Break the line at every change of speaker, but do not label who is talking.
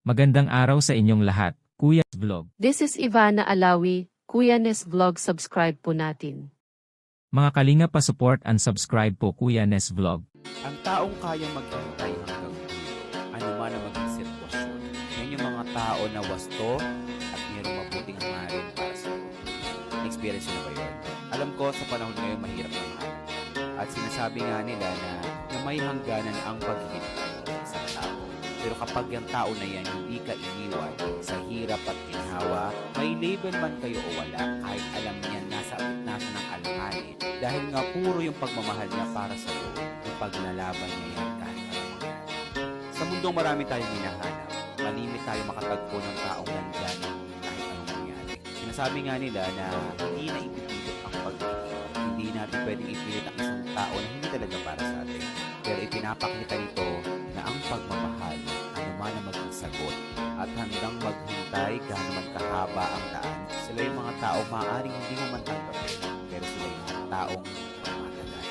Magandang araw sa inyong lahat, Kuya Vlog.
This is Ivana Alawi, Kuya Nes Vlog, subscribe po natin.
Mga kalinga pa-support and subscribe po Kuya Nes Vlog.
Ang taong kayang maghintay hanggang dulo, anuman ang maging sitwasyon. Yan yung mga tao na wasto at mayroong mabuting hangarin para sa iyo. Experience nyo na ba yun? Alam ko sa panahon ngayon mahirap na mahal. At sinasabi nga nila na may hangganan ang paghihintay sa tao. Pero kapag yung tao na yan hindi ka iniwan sa hirap at ginhawa, may label man kayo o wala, kahit alam niya nasa gitna siya ng alanganin. Dahil nga puro yung pagmamahal niya para sa iyo, yung paglalaban niya yan kahit anong mangyari. Sa mundong marami tayong hinahanap, malimit tayo makatagpo ng taong nandyan kahit anong mangyari. Sinasabi nga nila na hindi na ipipilit ang pag-ibig. Hindi natin pwedeng ipilit ang isang tao na hindi talaga para sa atin. Pero ipinapakita nito na ang pagmamahal, anuman ang maging sagot, at handang maghintay gaano man kahaba ang daan. Sila yung mga tao maaaring hindi mo man tanggapin, pero sila yung mga taong matagal.